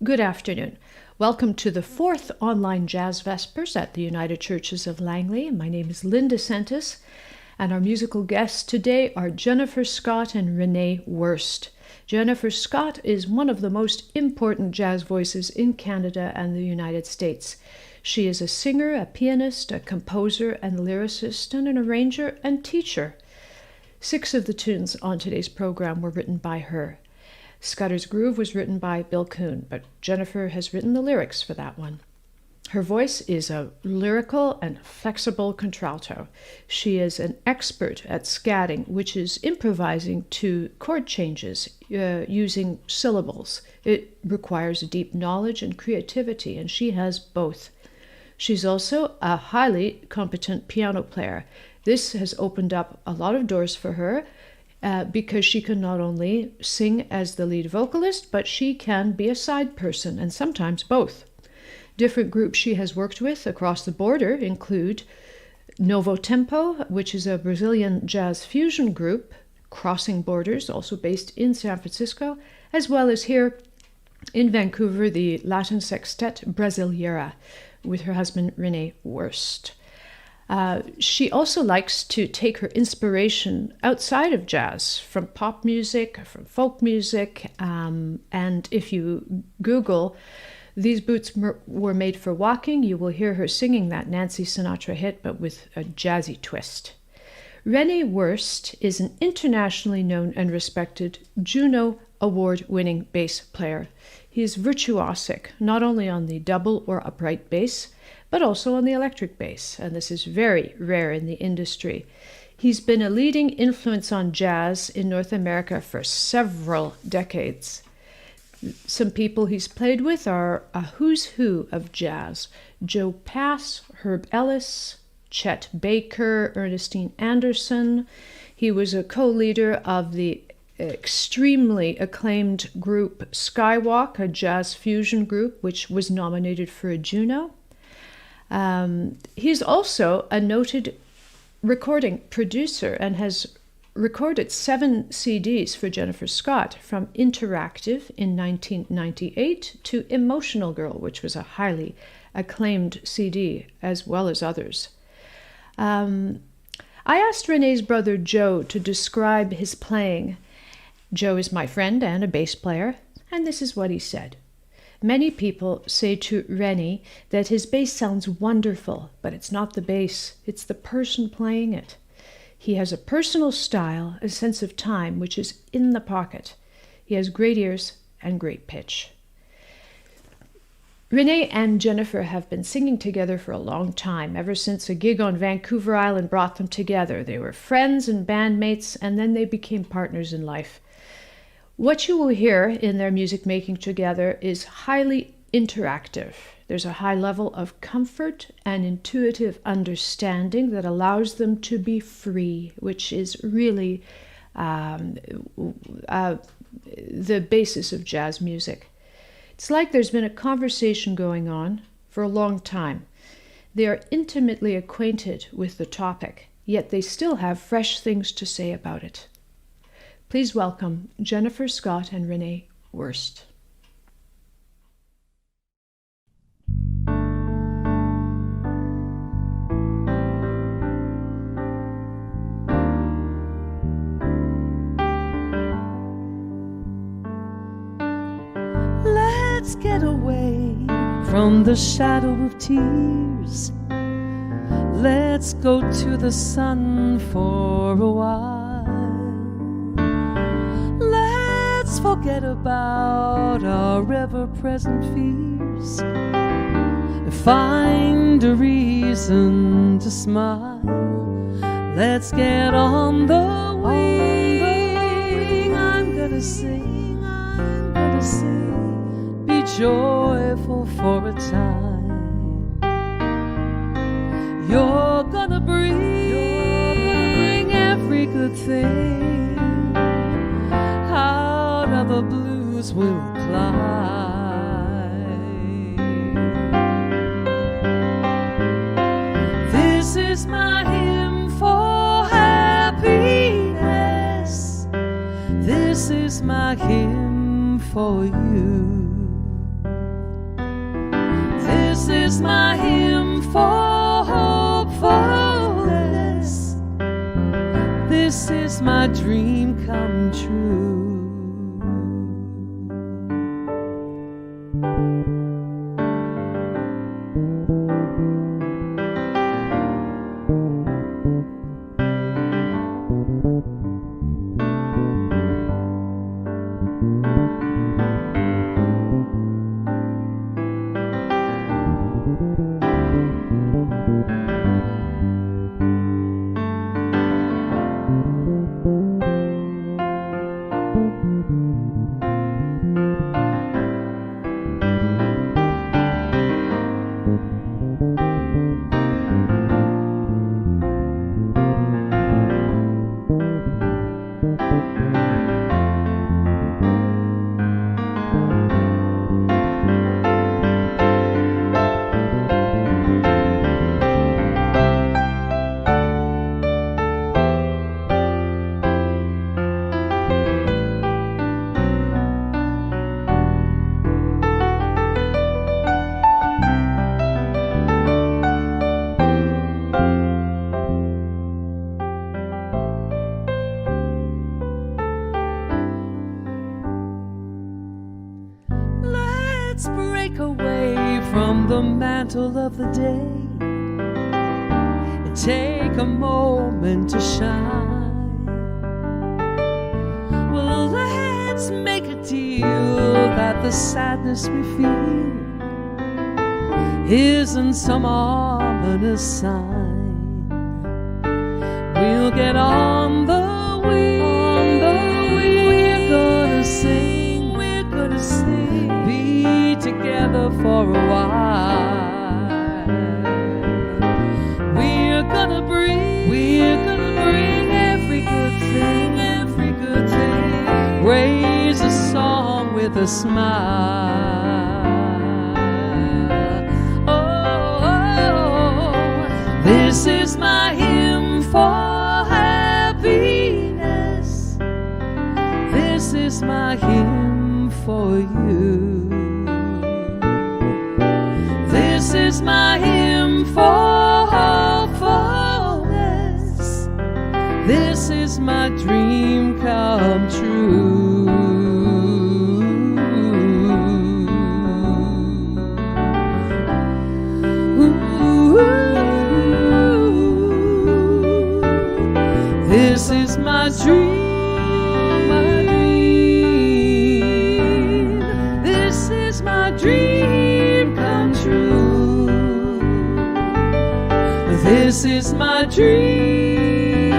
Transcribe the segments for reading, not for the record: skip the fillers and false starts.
Good afternoon. Welcome to the fourth online Jazz Vespers at the United Churches of Langley. My name is Linda Sentis, and our musical guests today are Jennifer Scott and Renee Wurst. Jennifer Scott is one of the most important jazz voices in Canada and the United States. She is a singer, a pianist, a composer and lyricist, and an arranger and teacher. 6 of the tunes on today's program were written by her. Scudder's Groove was written by Bill Kuhn, but Jennifer has written the lyrics for that one. Her voice is a lyrical and flexible contralto. She is an expert at scatting, which is improvising to chord changes using syllables. It requires deep knowledge and creativity, and she has both. She's also a highly competent piano player. This has opened up a lot of doors for her because she can not only sing as the lead vocalist, but she can be a side person, and sometimes both. Different groups she has worked with across the border include Novo Tempo, which is a Brazilian jazz fusion group, crossing borders, also based in San Francisco, as well as here in Vancouver, the Latin Sextet Brasileira, with her husband Renee Wurst. She also likes to take her inspiration outside of jazz, from pop music, from folk music, and if you Google "These Boots Were Made for Walking," you will hear her singing that Nancy Sinatra hit, but with a jazzy twist. Renee Wurst is an internationally known and respected Juno Award-winning bass player. He is virtuosic, not only on the double or upright bass, but also on the electric bass, and this is very rare in the industry. He's been a leading influence on jazz in North America for several decades. Some people he's played with are a who's who of jazz: Joe Pass, Herb Ellis, Chet Baker, Ernestine Anderson. He was a co-leader of the extremely acclaimed group Skywalk, a jazz fusion group, which was nominated for a Juno. He's also a noted recording producer and has recorded 7 CDs for Jennifer Scott, from Interactive in 1998 to Emotional Girl, which was a highly acclaimed CD, as well as others. I asked Renee's brother Joe to describe his playing. Joe is my friend and a bass player, and this is what he said. Many people say to Renee that his bass sounds wonderful, but it's not the bass, it's the person playing it. He has a personal style, a sense of time, which is in the pocket. He has great ears and great pitch. Renee and Jennifer have been singing together for a long time, ever since a gig on Vancouver Island brought them together. They were friends and bandmates, and then they became partners in life. What you will hear in their music making together is highly interactive. There's a high level of comfort and intuitive understanding that allows them to be free, which is really the basis of jazz music. It's like there's been a conversation going on for a long time. They are intimately acquainted with the topic, yet they still have fresh things to say about it. Please welcome Jennifer Scott and Renee Wurst. Let's get away from the shadow of tears. Let's go to the sun for a while. Let's forget about our ever-present fears. Find a reason to smile. Let's get on the wing. I'm gonna sing, be joyful for a time. You're gonna bring every good thing. Out of the blues we'll climb. This is my hymn for happiness. This is my hymn for you. This is my hymn for hopefulness. This is my dream come true. Let's break away from the mantle of the day and take a moment to shine. Well, let's make a deal that the sadness we feel isn't some ominous sign. We'll get on the wheel, we're gonna sing, be together for a while. We're gonna bring every good thing, raise a song with a smile. Oh, this is my hymn for happiness. This is my hymn for you. This is my hymn for hopefulness. This is my dream come true. Ooh, this is my dream. This is my dream come true. This is my dream.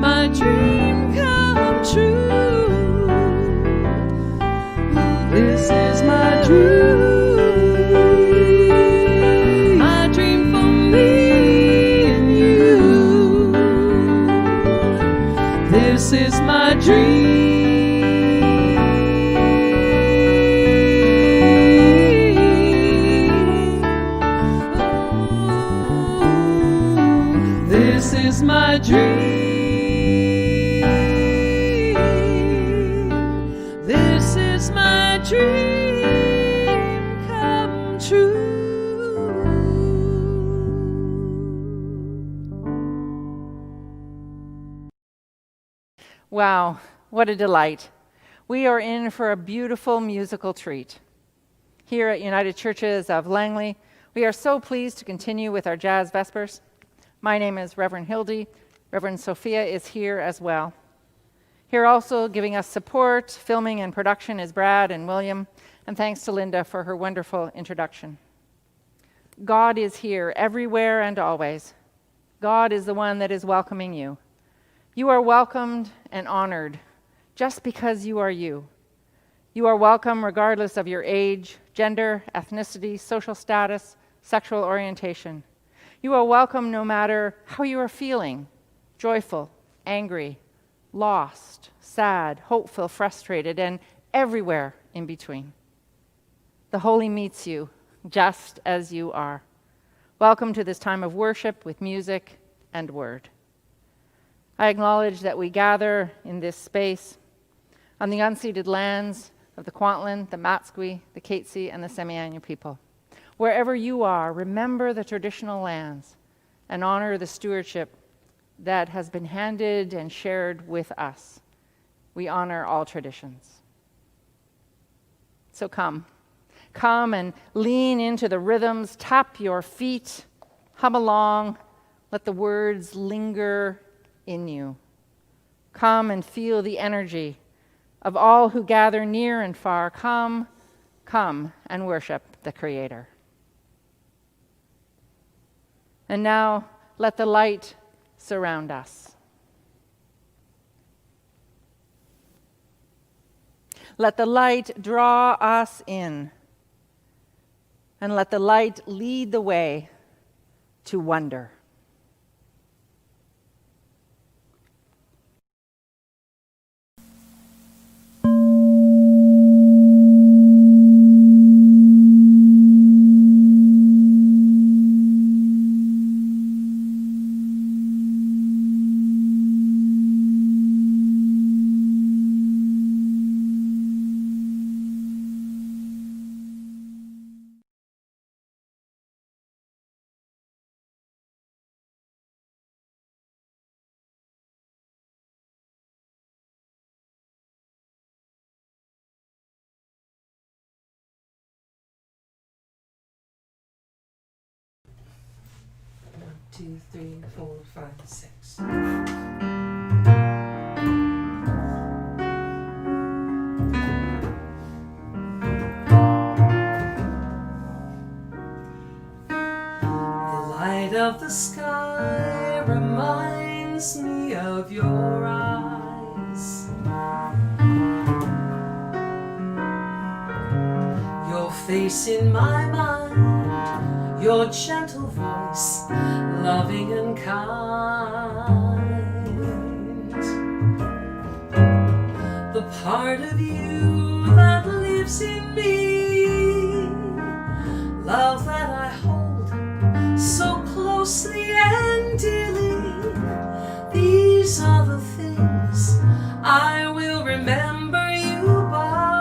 My dream come true. This is my dream. My dream for me and you. This is my dream. This is my dream. This is my dream come true. Wow, what a delight. We are in for a beautiful musical treat. Here at United Churches of Langley, we are so pleased to continue with our Jazz Vespers. My name is Reverend Hildy. Reverend Sophia is here as well. Here also giving us support, filming and production is Brad and William, and thanks to Linda for her wonderful introduction. God is here everywhere and always. God is the one that is welcoming you. You are welcomed and honored just because you are you. You are welcome regardless of your age, gender, ethnicity, social status, sexual orientation. You are welcome no matter how you are feeling, joyful, angry, lost, sad, hopeful, frustrated, and everywhere in between. The Holy meets you just as you are. Welcome to this time of worship with music and word. I acknowledge that we gather in this space on the unceded lands of the Kwantlen, the Matsqui, the Katzie, and the Semiahnu people. Wherever you are, remember the traditional lands and honor the stewardship that has been handed and shared with us. We honor all traditions. So come and lean into the rhythms, tap your feet, hum along, let the words linger in you. Come and feel the energy of all who gather near and far. Come and worship the Creator. And now let the light surround us. Let the light draw us in, and let the light lead the way to wonder. Two, three, 4, 5, 6. The light of the sky reminds me of your eyes. Your face in my mind, your gentle voice, loving and kind. The part of you that lives in me, love that I hold so closely and dearly. These are the things I will remember you by.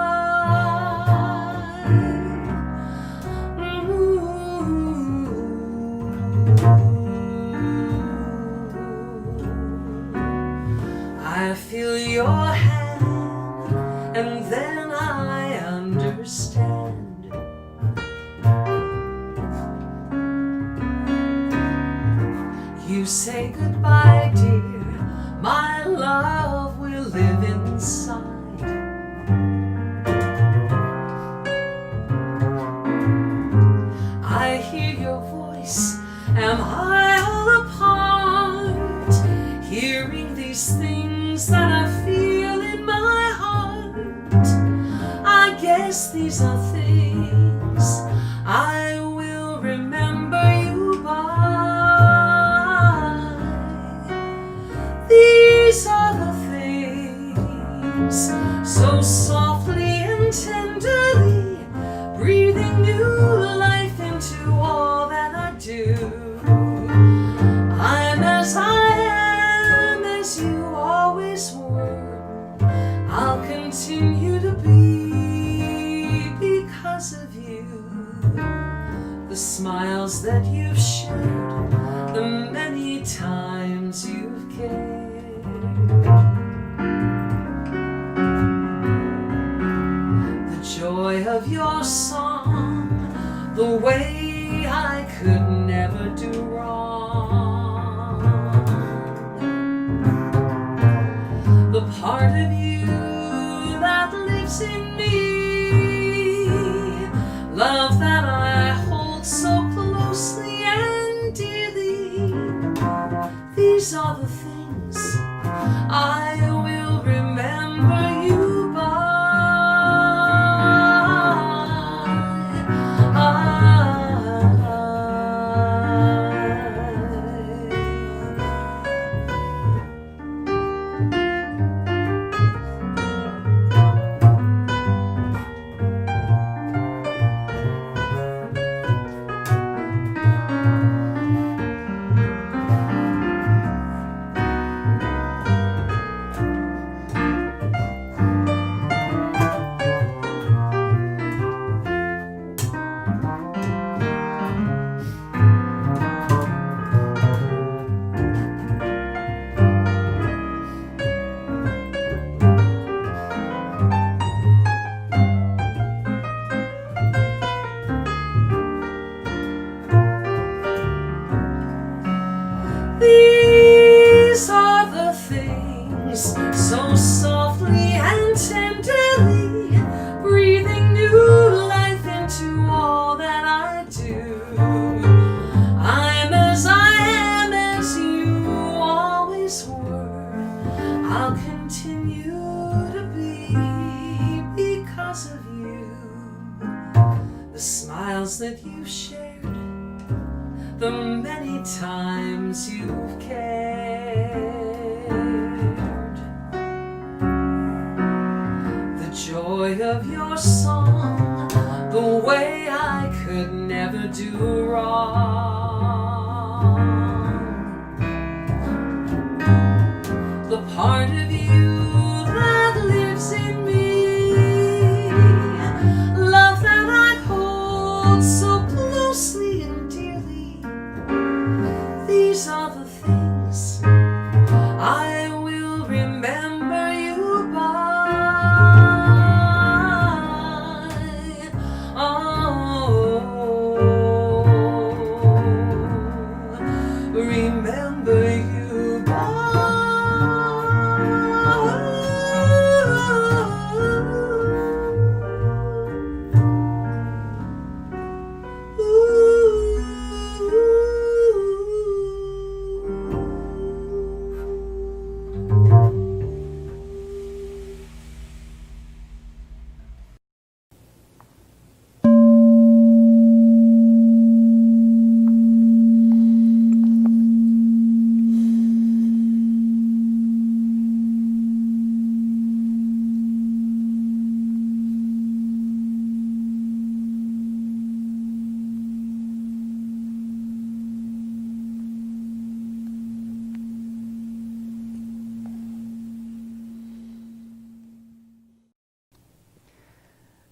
I feel your hand, and then I understand. You say goodbye, dear, my love will live inside. I hear your voice, am I all apart, hearing these things that I feel in my heart. I guess these are things I will remember you by. These are the things, so softly and tenderly, breathing new life into all that I do. I'm as I am, as you always were. I'll continue to be because of you. The smiles that you've shared, the many times you've cared. The joy of your song, the way I could never do wrong. The part of you that lives in me, love that I hold so closely and dearly. These are the things I will remember you by. wings so softly and tenderly, breathing new life into all that I do. I'm as I am, as you always were. I'll continue to be because of you. The smiles that you've shared, the many times you've cared, the joy of your song, the way I could never do wrong, the part of you that lives in me, love that I hold so closely and dearly. These are the things I will remember you by. Oh, remember you by.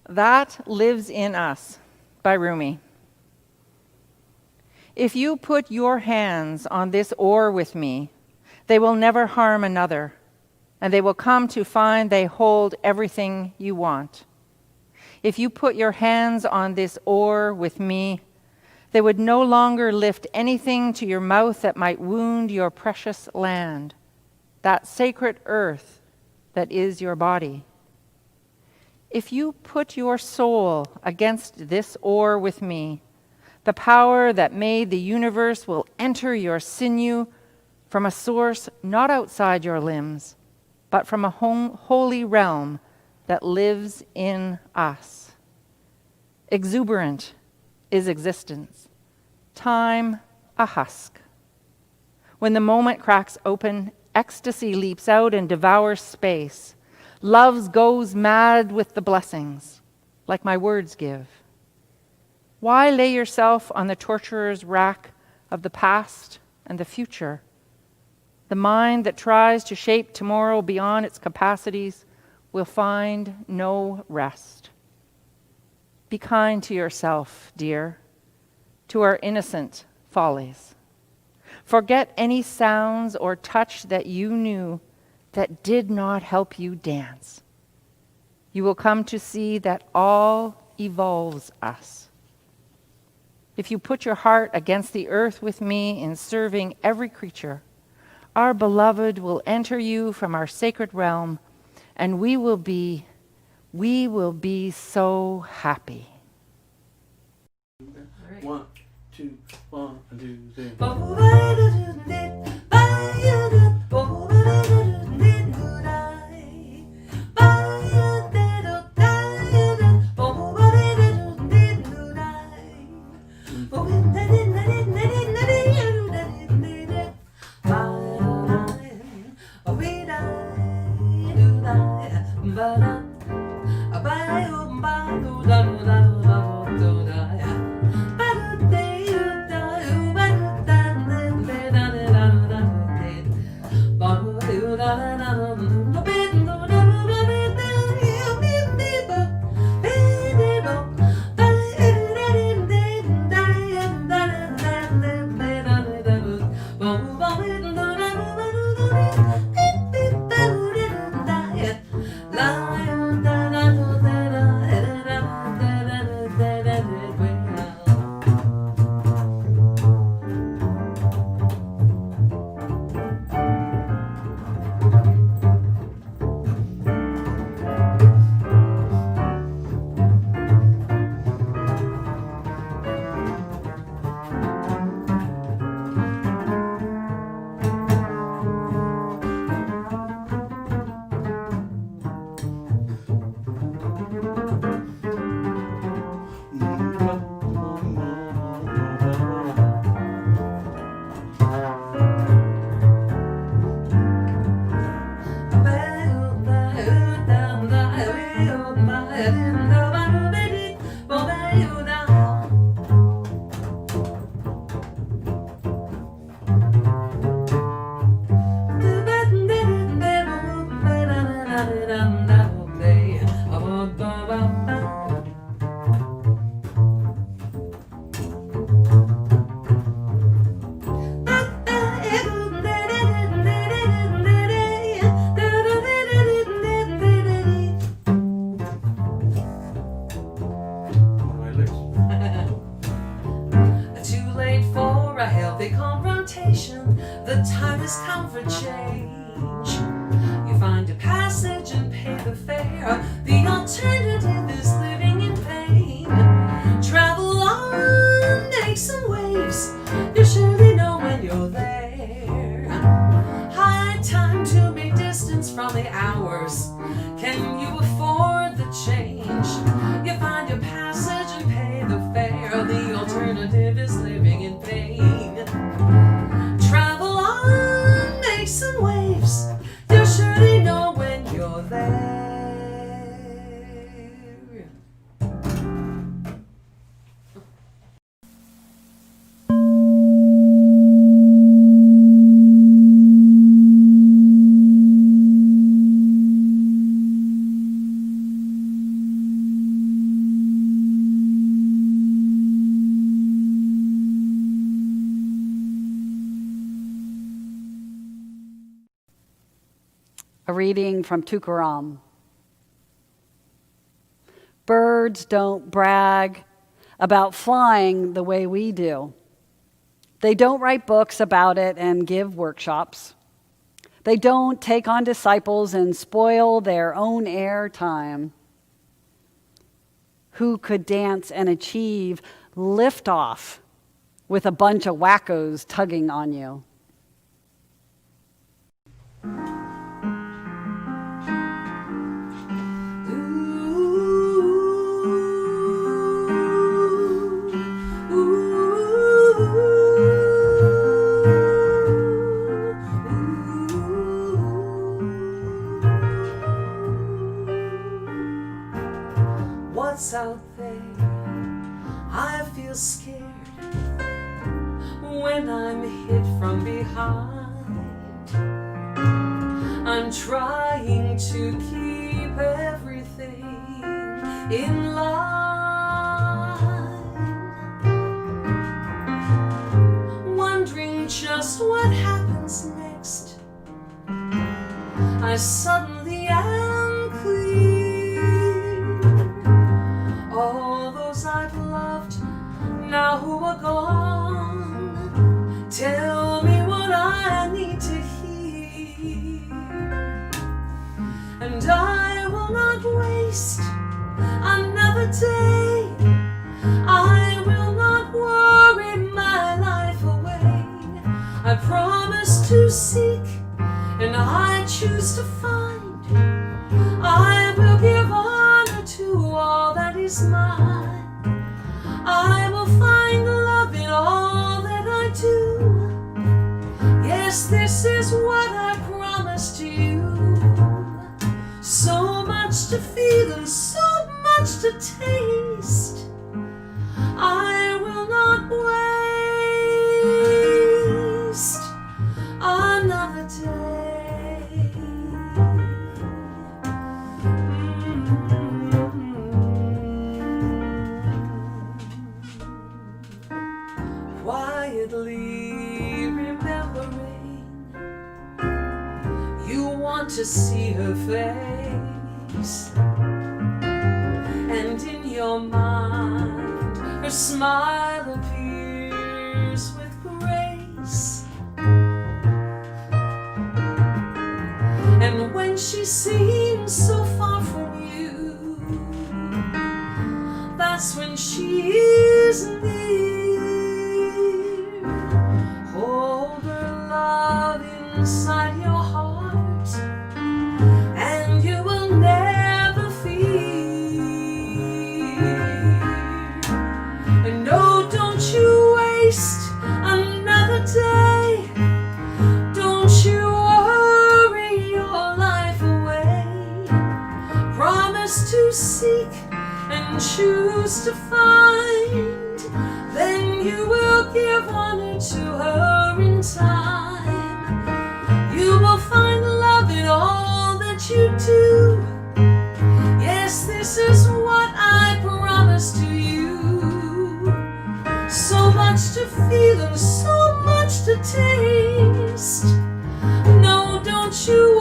That Lives in Us by Rumi. If you put your hands on this oar with me, they will never harm another, and they will come to find they hold everything you want. If you put your hands on this oar with me, they would no longer lift anything to your mouth that might wound your precious land, that sacred earth that is your body. If you put your soul against this oar with me, the power that made the universe will enter your sinew from a source not outside your limbs, but from a holy realm that lives in us. Exuberant is existence, time a husk. When the moment cracks open, ecstasy leaps out and devours space. Love goes mad with the blessings, like my words give. Why lay yourself on the torturer's rack of the past and the future? The mind that tries to shape tomorrow beyond its capacities will find no rest. Be kind to yourself, dear, to our innocent follies. Forget any sounds or touch that you knew that did not help you dance. You will come to see that all evolves us. If you put your heart against the earth with me in serving every creature, our beloved will enter you from our sacred realm, and we will be so happy. 1, 2, 1, 2, 3. from the hours. Can you afford the change? You find your passage and pay the fare. The alternative is living in pain. Travel on, make some waves. You'll surely know when you're there. A reading from Tukaram. Birds don't brag about flying the way we do. They don't write books about it and give workshops. They don't take on disciples and spoil their own airtime. Who could dance and achieve liftoff with a bunch of wackos tugging on you? What's out there? I feel scared when I'm hit from behind. I'm trying to keep everything in line, wondering just what happens next. I suddenly am clear. All those I've loved, now who are gone, tell me what I need to hear. And I will not waste another day. I will not worry my life away. I promise to seek, and I choose to find. I will give honor to all that is mine. I will find love in all that I do. Yes, this is what I promise to you. So much to feel and so much to taste. I will not waste another day. Quietly remembering, you want to see her face, and in your mind her smile appears with grace. And when she seems so far from you, that's when she is near. Hold her love inside your heart, and you will never fear. And no, don't you waste another day. Don't you worry your life away. Promise to seek and choose to find. Then you will give honor to her in time. You will find love in all that you do. Yes, this is what I promise to you. So much to feel and so much to taste. No, don't you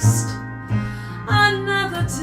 waste another day.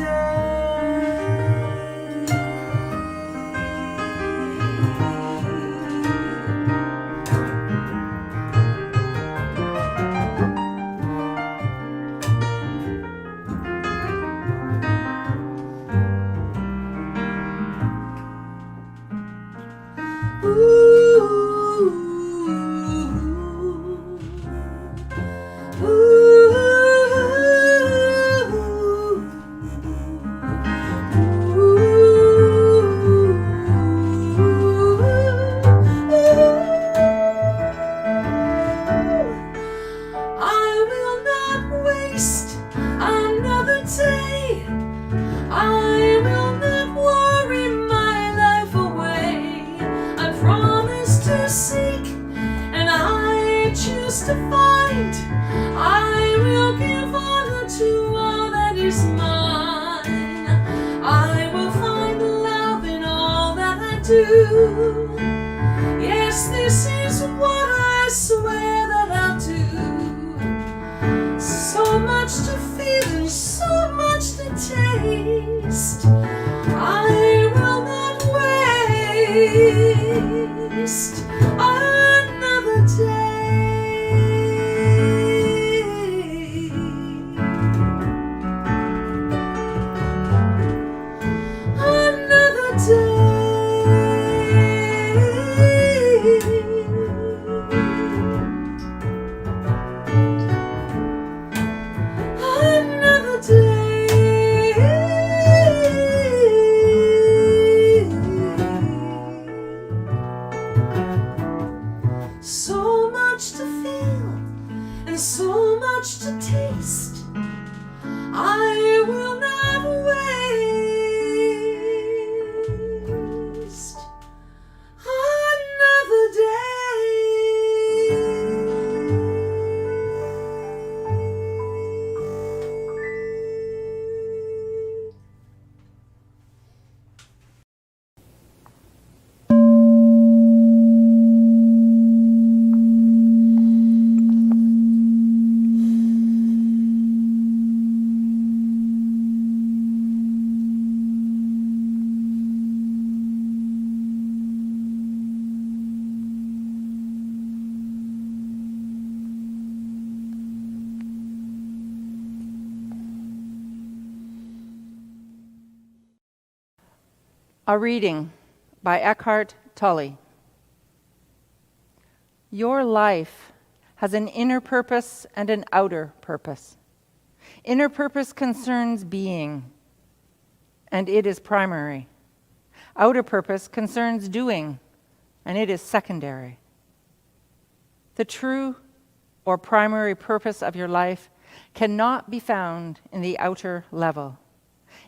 do. Yes, this is what I swear that I'll do. So much to feel and so much to taste. I will not waste another day. Another so much to feel and so much to taste. I will not waste another A reading by Eckhart Tolle. Your life has an inner purpose and an outer purpose. Inner purpose concerns being, and it is primary. Outer purpose concerns doing, and it is secondary. The true or primary purpose of your life cannot be found in the outer level.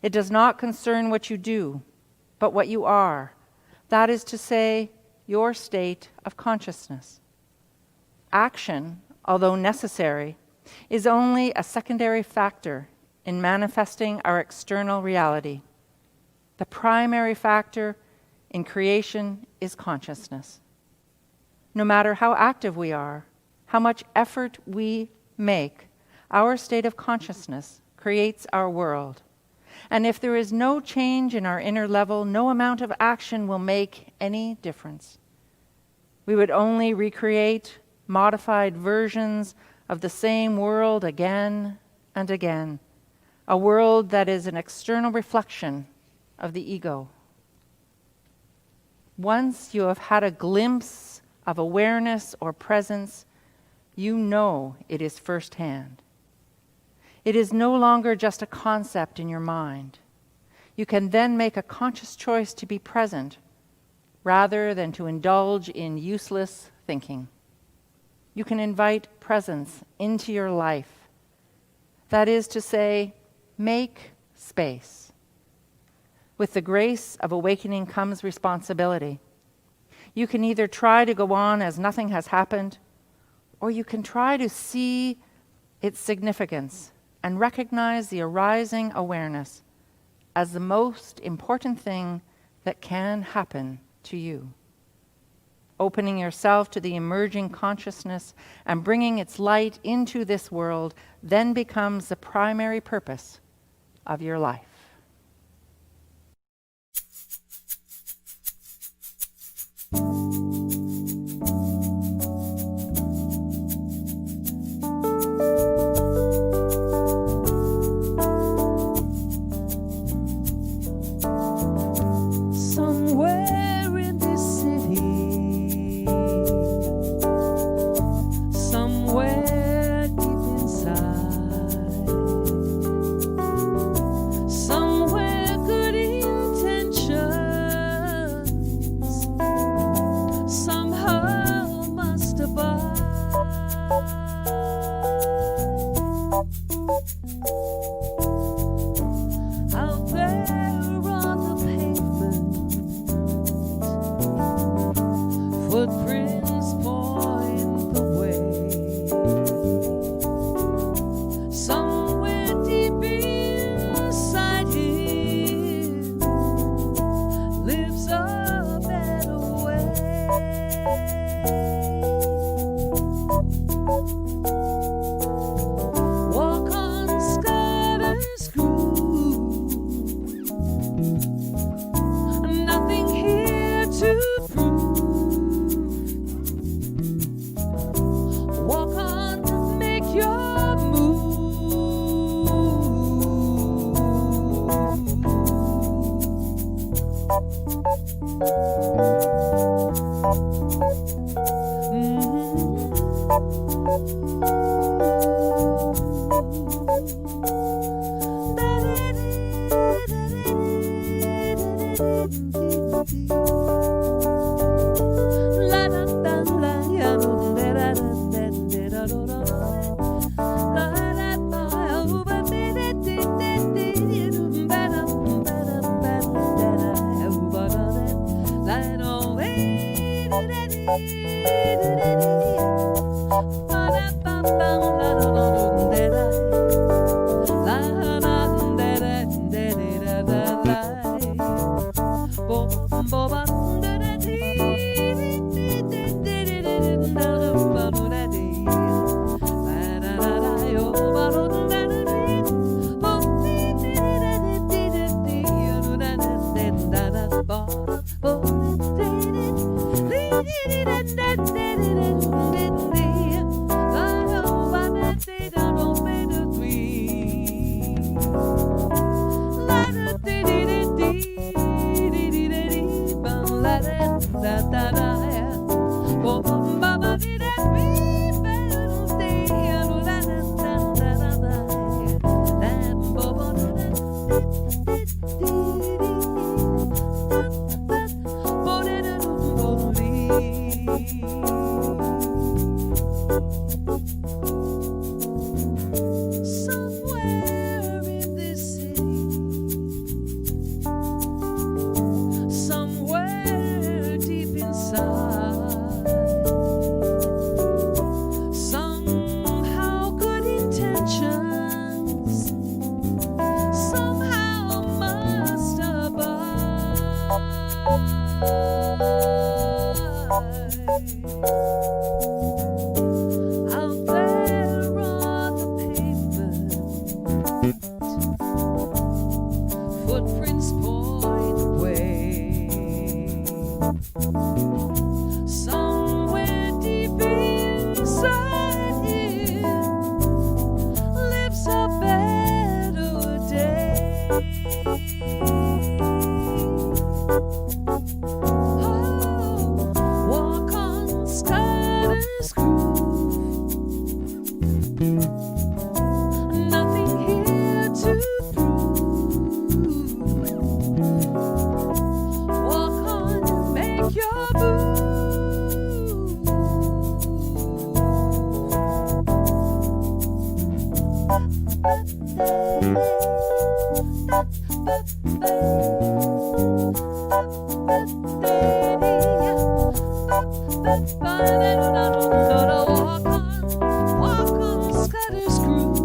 It does not concern what you do, but what you are. That is to say, your state of consciousness. Action, although necessary, is only a secondary factor in manifesting our external reality. The primary factor in creation is consciousness. No matter how active we are, how much effort we make, our state of consciousness creates our world. And if there is no change in our inner level, no amount of action will make any difference. We would only recreate modified versions of the same world again and again, a world that is an external reflection of the ego. Once you have had a glimpse of awareness or presence, you know it is firsthand. It is no longer just a concept in your mind. You can then make a conscious choice to be present rather than to indulge in useless thinking. You can invite presence into your life. That is to say, make space. With the grace of awakening comes responsibility. You can either try to go on as nothing has happened, or you can try to see its significance and recognize the arising awareness as the most important thing that can happen to you. Opening yourself to the emerging consciousness and bringing its light into this world then becomes the primary purpose of your life. somewhere in this city, somewhere deep inside, somewhere good intentions somehow must abide. Out there on the pavement, footprints point the way. Somewhere deep inside him lives a your move. Somewhere in this city, somewhere deep inside, somehow good intentions somehow must abide. Out there on the pavement, footprints point the way. Somewhere deep inside here lives a better day. Oh, walk on Scudder's Groove. Nothing here to prove. Walk on, make your move. Walk on Scudder's Groove.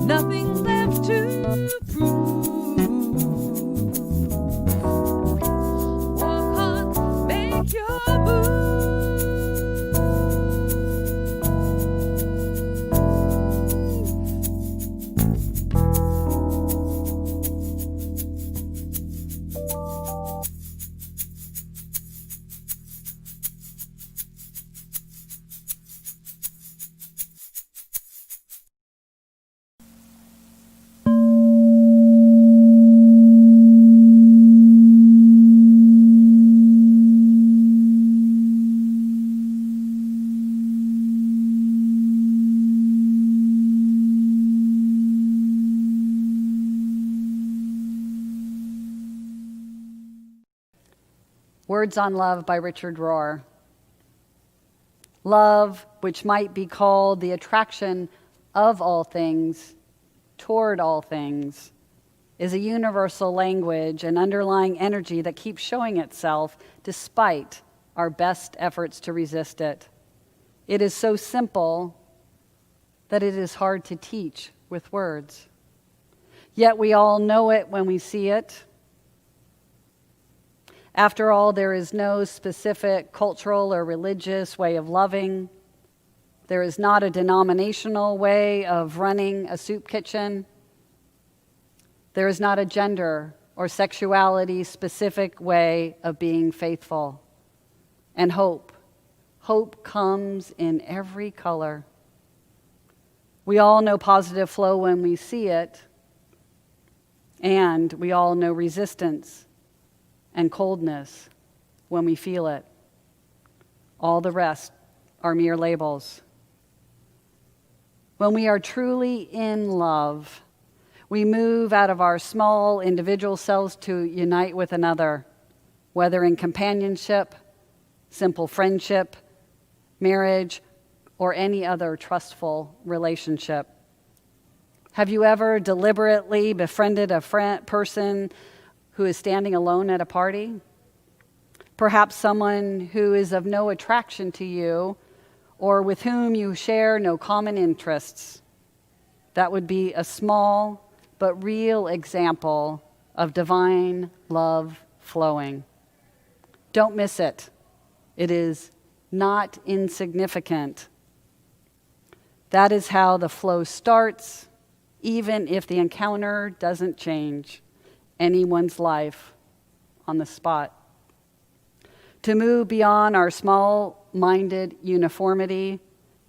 Nothing left to prove. Walk on, make your move. Words on Love by Richard Rohr. Love, which might be called the attraction of all things toward all things, is a universal language and underlying energy that keeps showing itself despite our best efforts to resist it. It is so simple that it is hard to teach with words. Yet we all know it when we see it. After all, there is no specific cultural or religious way of loving. There is not a denominational way of running a soup kitchen. There is not a gender or sexuality specific way of being faithful. And hope hope comes in every color. We all know positive flow when we see it, and we all know resistance and coldness when we feel it. All the rest are mere labels. When we are truly in love, we move out of our small individual selves to unite with another, whether in companionship, simple friendship, marriage, or any other trustful relationship. Have you ever deliberately befriended a person who is standing alone at a party? Perhaps someone who is of no attraction to you or with whom you share no common interests. That would be a small but real example of divine love flowing. Don't miss it. It is not insignificant. That is how the flow starts, even if the encounter doesn't change anyone's life on the spot. To move beyond our small-minded uniformity,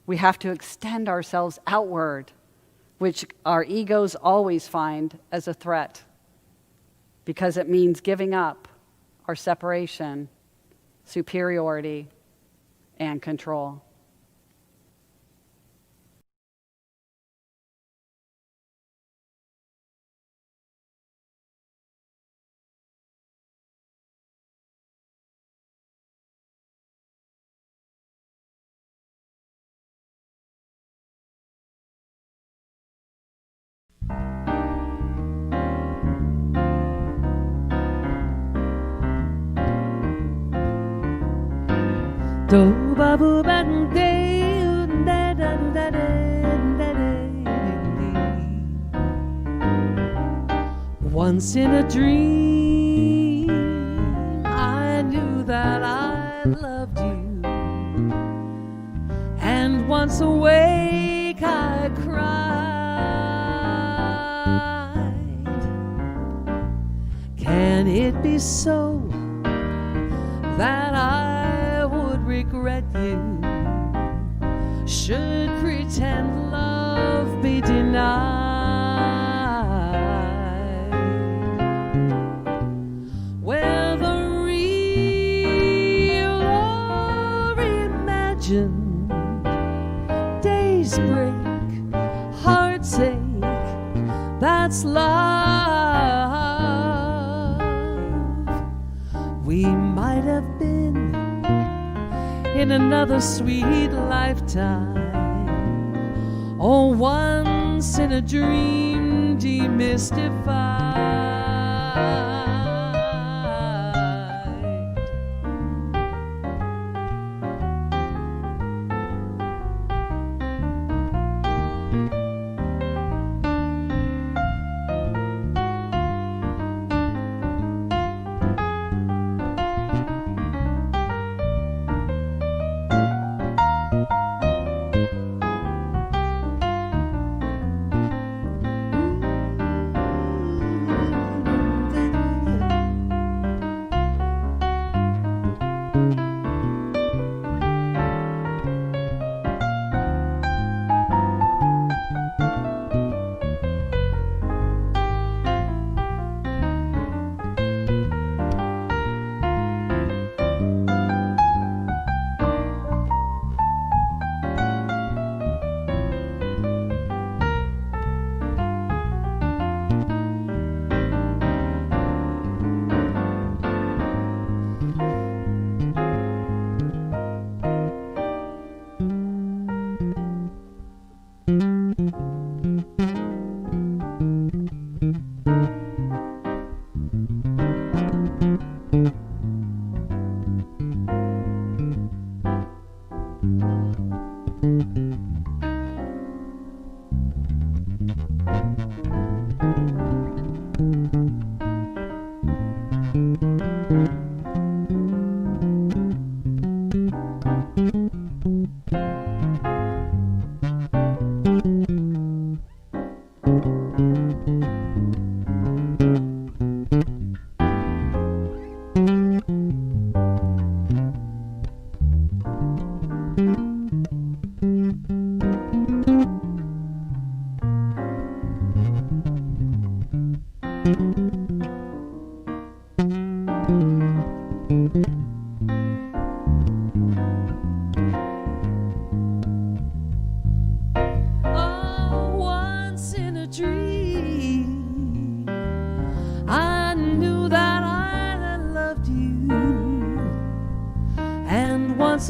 we have to extend ourselves outward, which our egos always find as a threat, because it means giving up our separation, superiority, and control. Do ba boo ba day da da da da. Once in a dream, I knew that I loved you, and once awake, I cried. Can it be so that I regret you? Should pretend love be denied? Whether real or imagined, days break, hearts ache, that's love. We might have been in another sweet lifetime, or once in a dream demystified.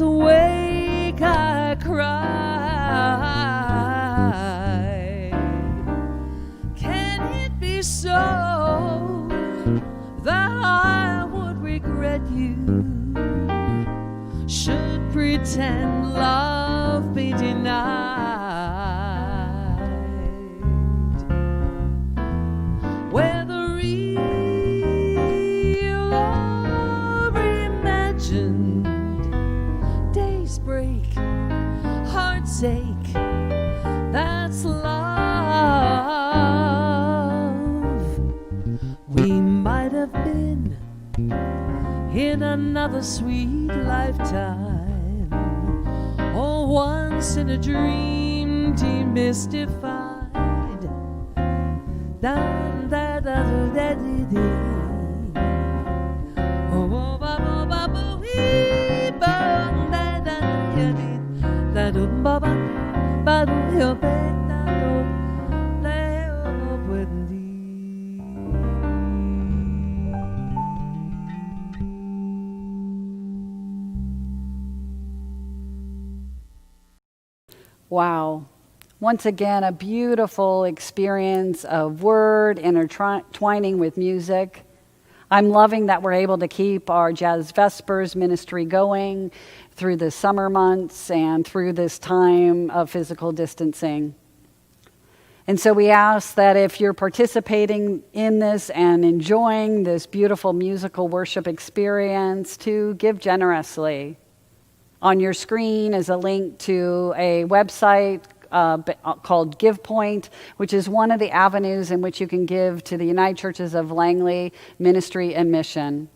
once awake I cried. Can it be so that I would regret you? Should pretend love be denied? Whether real or imagined, days break, hearts ache, that's love. We might have been in another sweet lifetime, or once in a dream demystified. Da da da da da da. Oh ba ba ba ba wee ba da da da da da ba ba ba da ba da da Wow. Once again, a beautiful experience of word intertwining with music. I'm loving that we're able to keep our Jazz Vespers ministry going through the summer months and through this time of physical distancing. And so we ask that if you're participating in this and enjoying this beautiful musical worship experience, to give generously. On your screen is a link to a website called GivePoint, which is one of the avenues in which you can give to the United Churches of Langley Ministry and Mission.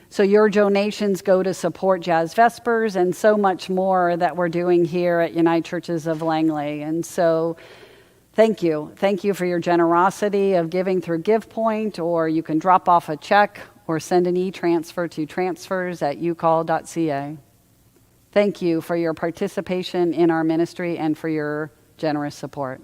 So your donations go to support Jazz Vespers and so much more that we're doing here at United Churches of Langley. And so thank you. Thank you for your generosity of giving through GivePoint, or you can drop off a check or send an e-transfer to transfers@ucol.ca. Thank you for your participation in our ministry and for your generous support.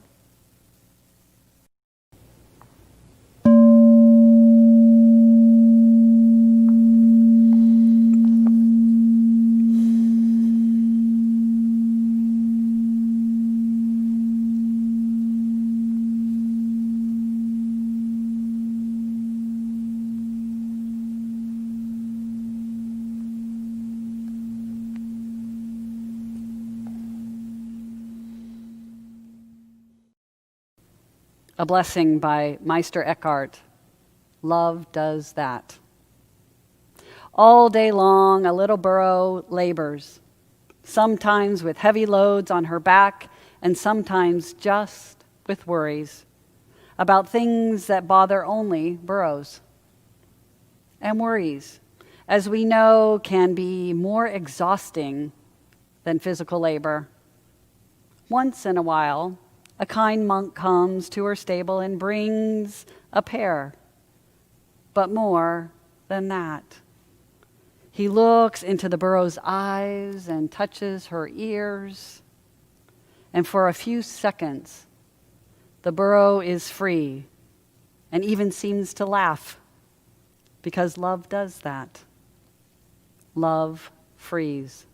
A blessing by Meister Eckhart. Love does that. All day long, a little burro labors, sometimes with heavy loads on her back, and sometimes just with worries about things that bother only burros. And worries, as we know, can be more exhausting than physical labor. Once in a while, a kind monk comes to her stable and brings a pear. But more than that, he looks into the burro's eyes and touches her ears. And for a few seconds, the burro is free and even seems to laugh, because love does that. Love frees.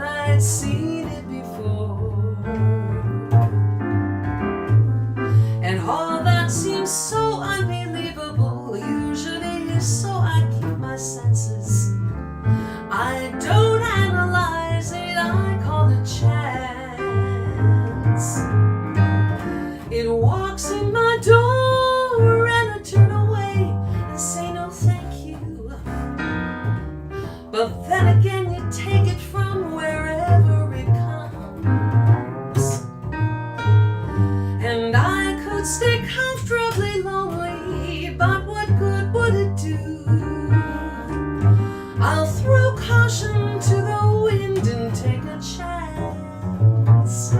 I'd seen it before. And all that seems so unbelievable usually is so I keep my senses. I don't analyze it, I call it chance. It walks in my door and I turn away and say no thank you. But then again you take it from wherever it comes. And I could stay comfortably lonely, but what good would it do? I'll throw caution to the wind and take a chance.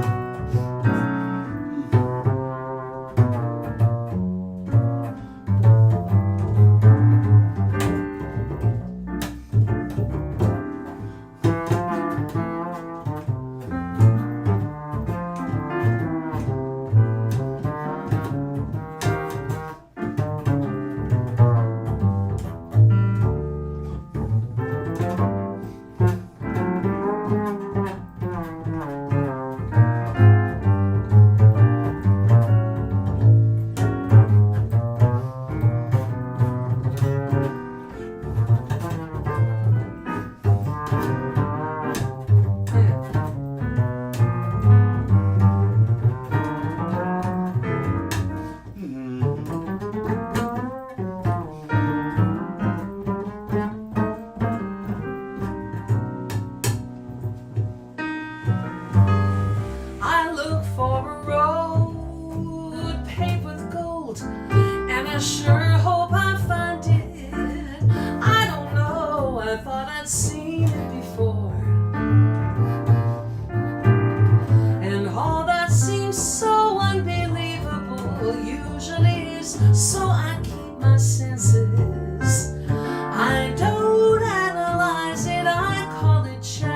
I look for a road paved with gold, and I sure hope I find it. I don't know, I thought I'd seen it before. And all that seems so unbelievable usually is so I keep my senses. I don't analyze it, I call it chance.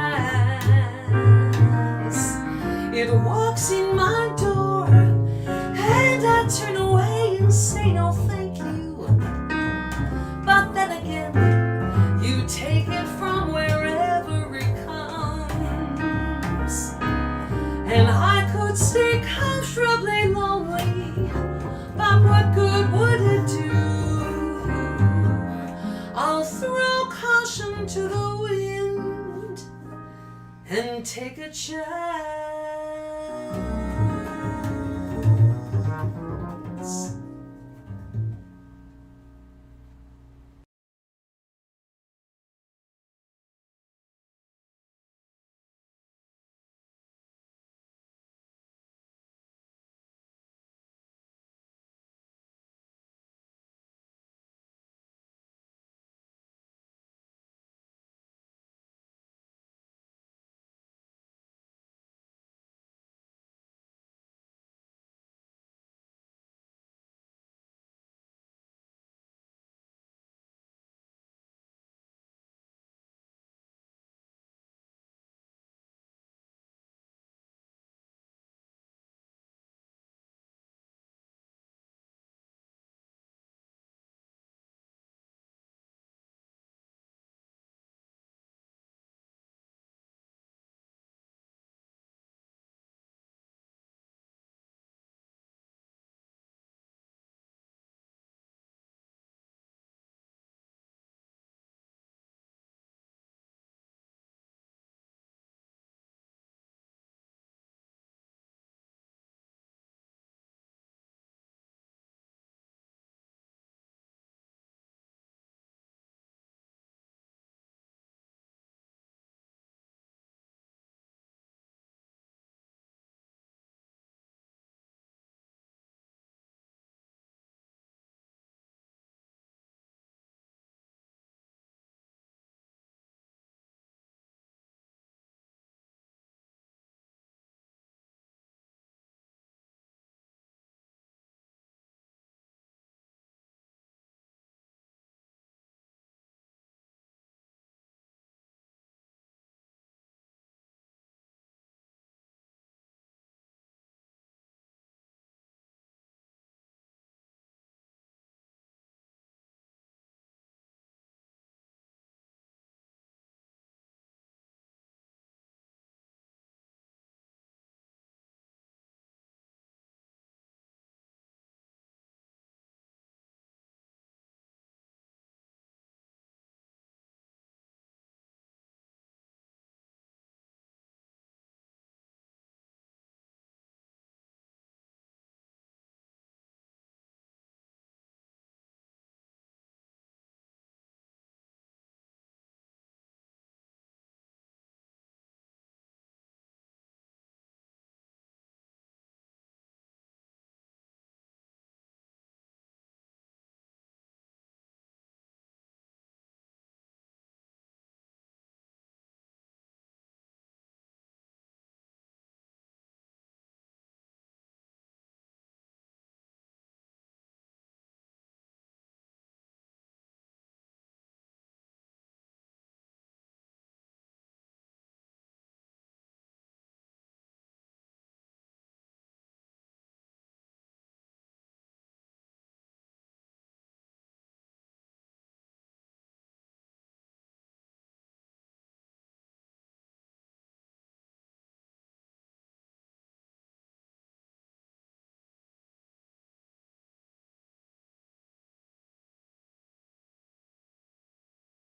It walks in my door and I turn away and say no thank you. But then again, you take it from wherever it comes. And I could stay comfortably lonely, but what good would it do? I'll throw caution to the wind and take a chance.